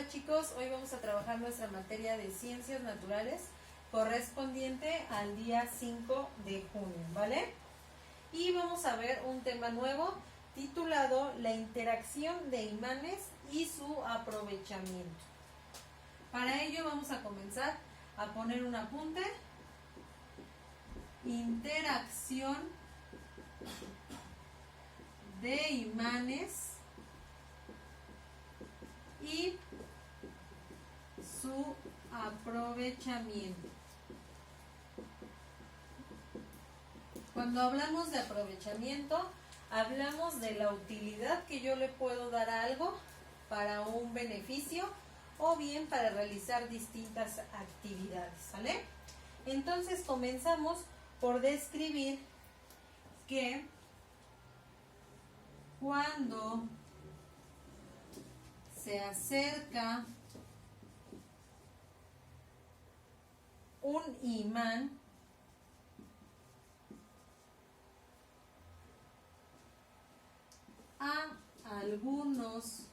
Hola chicos, hoy vamos a trabajar nuestra materia de Ciencias Naturales correspondiente al día 5 de junio, ¿vale? Y vamos a ver un tema nuevo titulado La interacción de imanes y su aprovechamiento. Para ello vamos a comenzar a poner un apunte. Interacción de imanes y su aprovechamiento. Cuando hablamos de aprovechamiento, hablamos de la utilidad que yo le puedo dar a algo para un beneficio o bien para realizar distintas actividades, ¿sale? Entonces comenzamos por describir que cuando se acerca un imán a algunos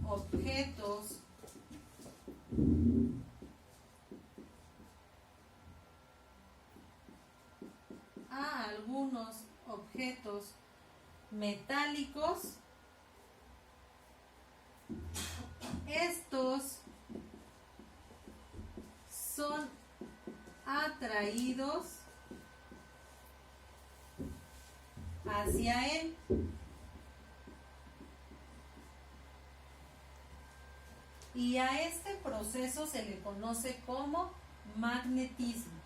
objetos metálicos, estos son atraídos hacia él. Y a este proceso se le conoce como magnetismo.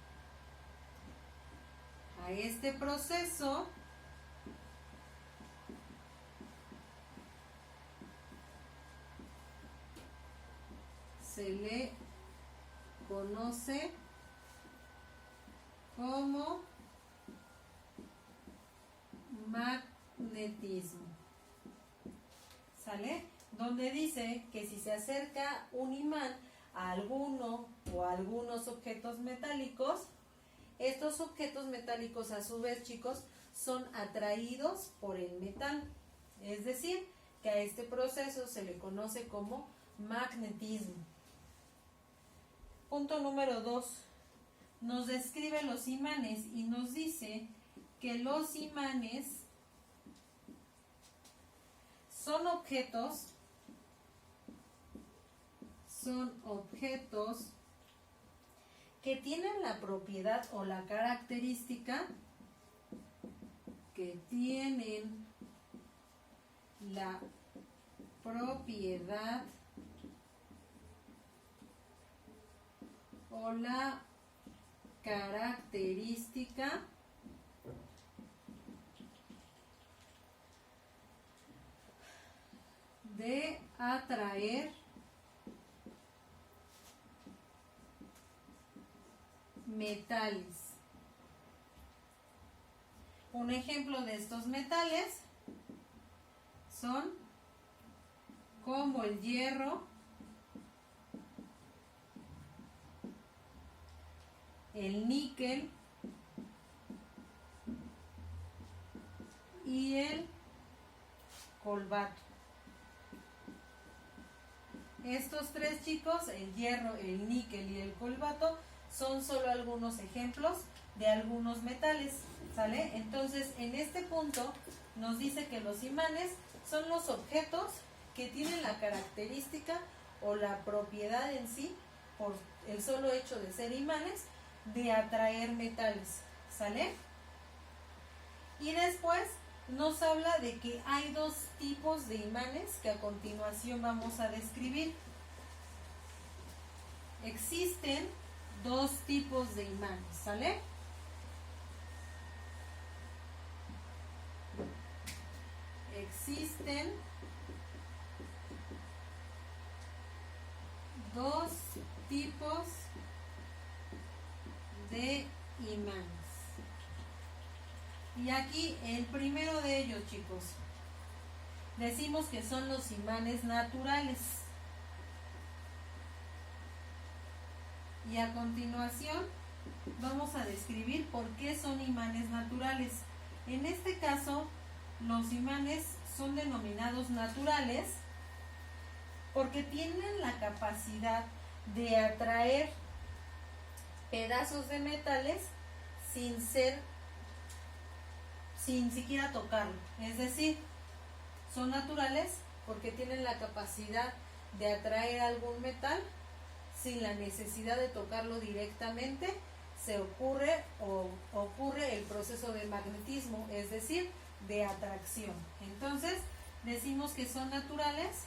A este proceso se le conoce como magnetismo. ¿Sale? Donde dice que si se acerca un imán a alguno o a algunos objetos metálicos, estos objetos metálicos a su vez, chicos, son atraídos por el metal. Es decir, que a este proceso se le conoce como magnetismo. Punto número 2. Nos describe los imanes y nos dice que los imanes son objetos que tienen la propiedad o la característica de atraer metales. Un ejemplo de estos metales son como el hierro, el níquel y el cobalto. Estos tres, chicos, el hierro, el níquel y el cobalto, son solo algunos ejemplos de algunos metales, ¿sale? Entonces, en este punto nos dice que los imanes son los objetos que tienen la característica o la propiedad en sí, por el solo hecho de ser imanes, de atraer metales, ¿sale? Y después nos habla de que hay dos tipos de imanes que a continuación vamos a describir. Existen dos tipos de imanes, ¿sale? Existen dos tipos de imanes. Y aquí el primero de ellos, chicos, decimos que son los imanes naturales. Y a continuación vamos a describir por qué son imanes naturales. En este caso, los imanes son denominados naturales porque tienen la capacidad de atraer pedazos de metales sin siquiera tocarlo. Es decir, son naturales porque tienen la capacidad de atraer algún metal sin la necesidad de tocarlo directamente. Ocurre el proceso de magnetismo, es decir, de atracción. Entonces, decimos que son naturales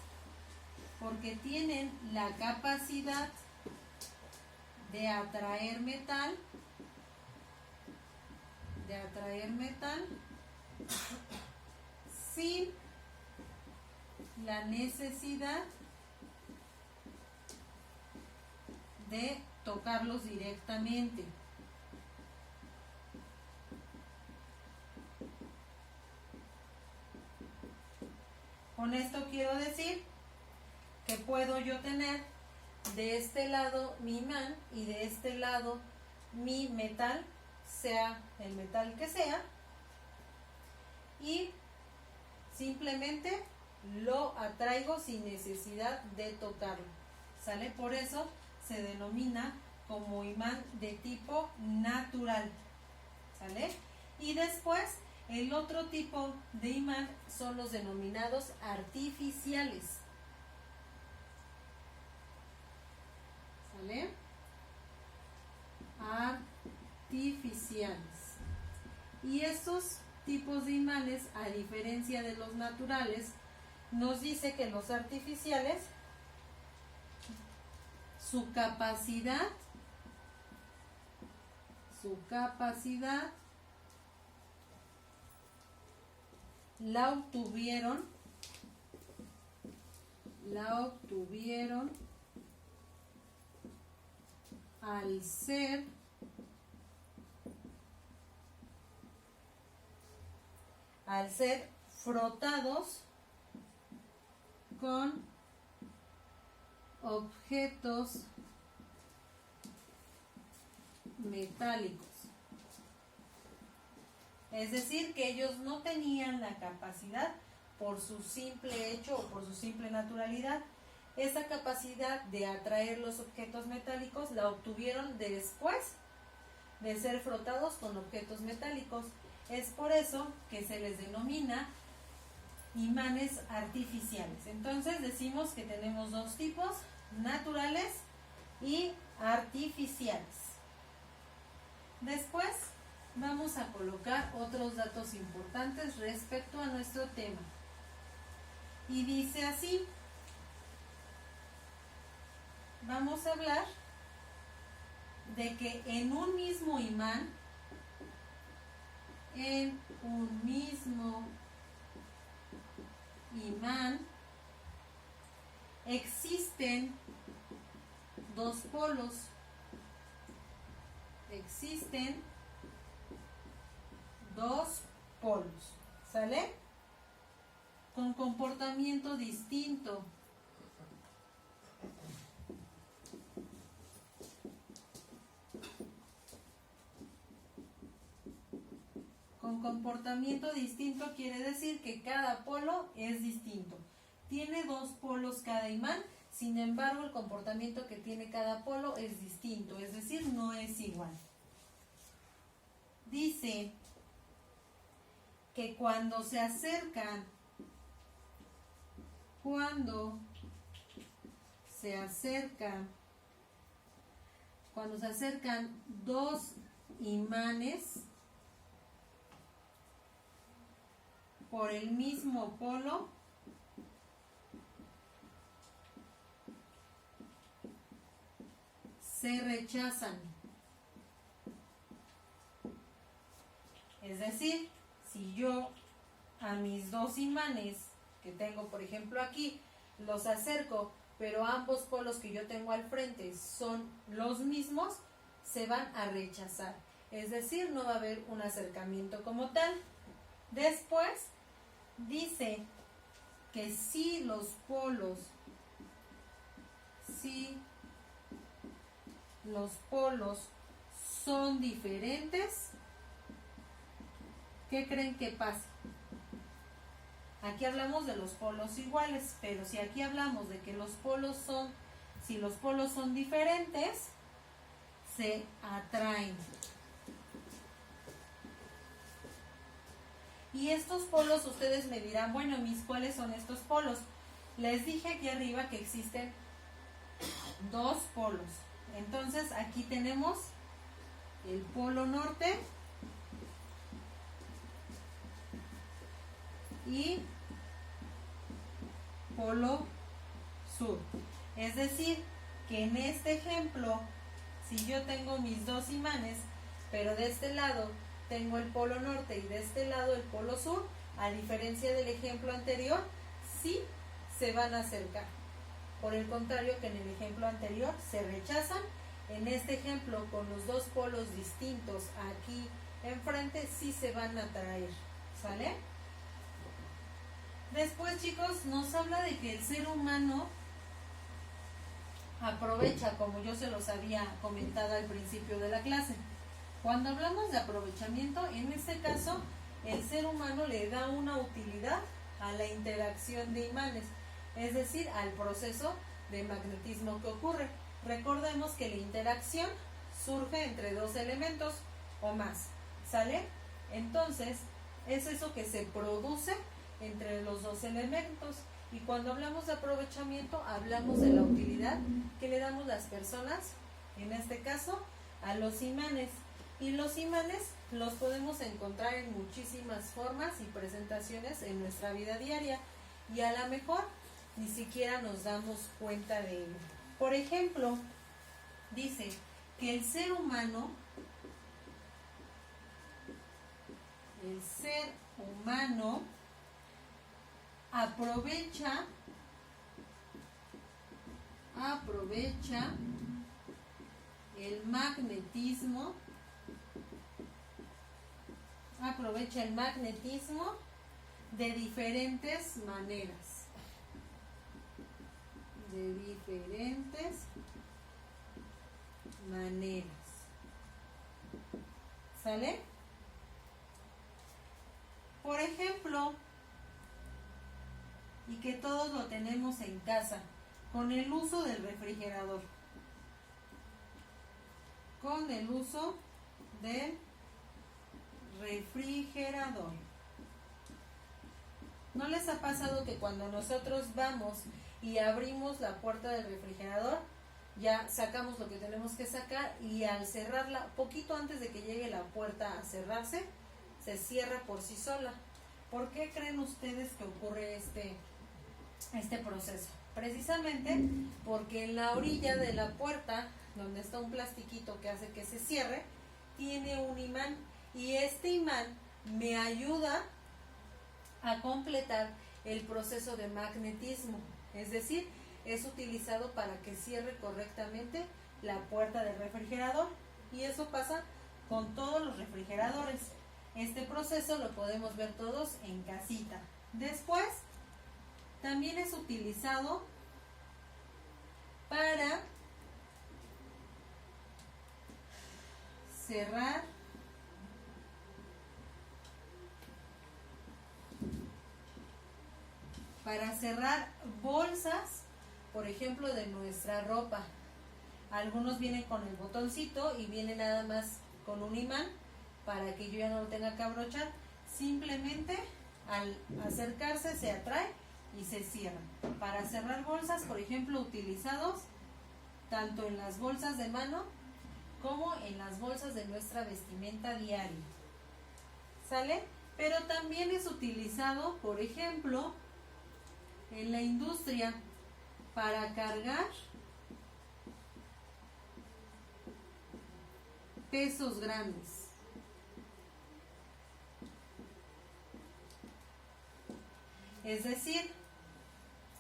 porque tienen la capacidad de atraer metal, sin la necesidad de tocarlos directamente. Con esto quiero decir que puedo yo tener de este lado mi imán y de este lado mi metal, sea el metal que sea, y simplemente lo atraigo sin necesidad de tocarlo. ¿Sale? Por eso se denomina como imán de tipo natural. ¿Sale? Y después el otro tipo de imán son los denominados artificiales. ¿Sale? Artificiales. Y estos tipos de imanes, a diferencia de los naturales, nos dice que los artificiales, su capacidad la obtuvieron al ser frotados con objetos metálicos. Es decir, que ellos no tenían la capacidad, por su simple hecho o por su simple naturalidad, esa capacidad de atraer los objetos metálicos la obtuvieron después de ser frotados con objetos metálicos. Es por eso que se les denomina imanes artificiales. Entonces decimos que tenemos dos tipos, naturales y artificiales. Después vamos a colocar otros datos importantes respecto a nuestro tema. Y dice así, vamos a hablar de que en un mismo imán, existen dos polos. ¿Sale? Con comportamiento distinto. Con comportamiento distinto quiere decir que cada polo es distinto. Tiene dos polos cada imán, sin embargo el comportamiento que tiene cada polo es distinto, es decir, no es igual. Dice que cuando se acercan dos imanes por el mismo polo, se rechazan. Es decir, si yo a mis dos imanes que tengo, por ejemplo aquí, los acerco, pero ambos polos que yo tengo al frente son los mismos, se van a rechazar. Es decir, no va a haber un acercamiento como tal. Después dice que si los polos son diferentes, ¿qué creen que pasa? Aquí hablamos de los polos iguales, pero si aquí hablamos de que si los polos son diferentes, se atraen. Y estos polos, ustedes me dirán, bueno, ¿cuáles son estos polos? Les dije aquí arriba que existen dos polos. Entonces aquí tenemos el polo norte y polo sur. Es decir, que en este ejemplo, si yo tengo mis dos imanes, pero de este lado tengo el polo norte y de este lado el polo sur, a diferencia del ejemplo anterior, sí se van a acercar. Por el contrario que en el ejemplo anterior se rechazan, en este ejemplo con los dos polos distintos aquí enfrente sí se van a atraer. ¿Sale? Después, chicos, nos habla de que el ser humano aprovecha, como yo se los había comentado al principio de la clase. Cuando hablamos de aprovechamiento, en este caso, el ser humano le da una utilidad a la interacción de imanes, es decir, al proceso de magnetismo que ocurre. Recordemos que la interacción surge entre dos elementos o más, ¿sale? Entonces, es eso que se produce entre los dos elementos. Y cuando hablamos de aprovechamiento, hablamos de la utilidad que le damos las personas, en este caso, a los imanes. Y los imanes los podemos encontrar en muchísimas formas y presentaciones en nuestra vida diaria. Y a lo mejor ni siquiera nos damos cuenta de ello. Por ejemplo, dice que el ser humano aprovecha el magnetismo de diferentes maneras. ¿Sale? Por ejemplo, y que todos lo tenemos en casa, con el uso del refrigerador. ¿No les ha pasado que cuando nosotros vamos y abrimos la puerta del refrigerador, ya sacamos lo que tenemos que sacar y al cerrarla, poquito antes de que llegue la puerta a cerrarse, se cierra por sí sola? ¿Por qué creen ustedes que ocurre este proceso? Precisamente porque en la orilla de la puerta, donde está un plastiquito que hace que se cierre, tiene un imán, y este imán me ayuda a completar el proceso de magnetismo, es decir, es utilizado para que cierre correctamente la puerta del refrigerador, y eso pasa con todos los refrigeradores. Este proceso lo podemos ver todos en casita. Después, también es utilizado para cerrar bolsas, por ejemplo, de nuestra ropa. Algunos vienen con el botoncito y vienen nada más con un imán para que yo ya no lo tenga que abrochar. Simplemente al acercarse se atrae y se cierra. Para cerrar bolsas, por ejemplo, utilizados tanto en las bolsas de mano como en las bolsas de nuestra vestimenta diaria. ¿Sale? Pero también es utilizado, por ejemplo, en la industria para cargar pesos grandes. Es decir,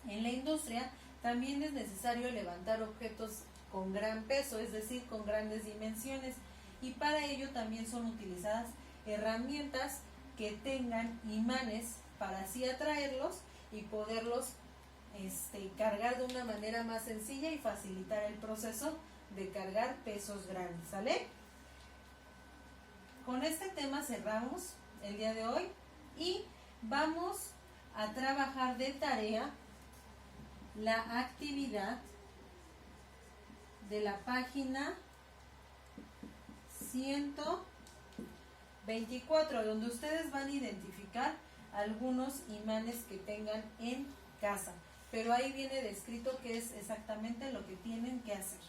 en la industria también es necesario levantar objetos con gran peso, es decir, con grandes dimensiones, y para ello también son utilizadas herramientas que tengan imanes para así atraerlos y poderlos cargar de una manera más sencilla y facilitar el proceso de cargar pesos grandes. ¿Sale? Con este tema cerramos el día de hoy y vamos a trabajar de tarea la actividad de la página 124, donde ustedes van a identificar algunos imanes que tengan en casa. Pero ahí viene descrito qué es exactamente lo que tienen que hacer.